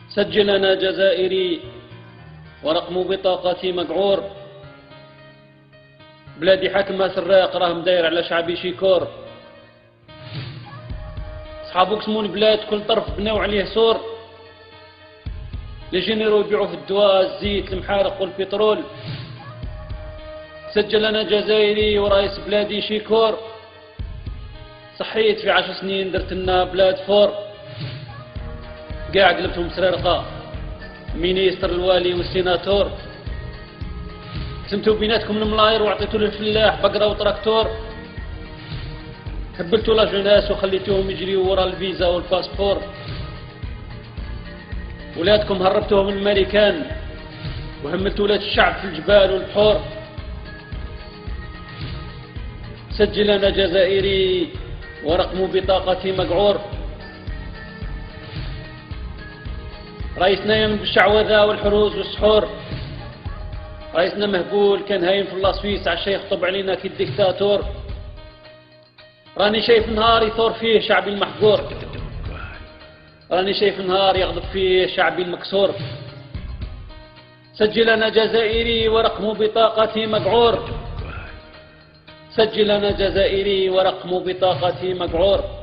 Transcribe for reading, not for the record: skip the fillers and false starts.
سجل أنا جزائري ورقم بطاقتي مقعور. بلادي حاكمها سراق راه مداير على شعبي شيكور. صحابو قسمون بلاد كل طرف بناو عليه سور. لي جينيرو يبيعوا في الدواء الزيت المحارق والبترول. سجل أنا جزائري ورئيس بلادي شيكور. صحيت في 10 سنين درت لنا بلاد فور. قاع قلبتهم سرارقة مينيستر الوالي والسيناتور. قسمتوا بيناتكم الملاير وعطيتوا للفلاح بقرة وتراكتور. هبلتوا لا جوناس وخليتوهم يجريوا ورا الفيزا والباسبور. ولادكم هربتوهم من الامريكان وهملتوا ولاد الشعب في الجبال والبحور. سجل أنا جزائري ورقم بطاقتي مقعور. رئيسنا يم بالشعوذة والحروز والسحور. رئيسنا مهبول كان هايم في السويس عشان يخطب علينا كي الدكتاتور. راني شايف نهار يثور فيه شعبي المحقور. راني شايف نهار يغضب فيه شعبي المكسور. سجل أنا جزائري ورقم بطاقتي مقعور. سجل أنا جزائري ورقم بطاقتي مقعور.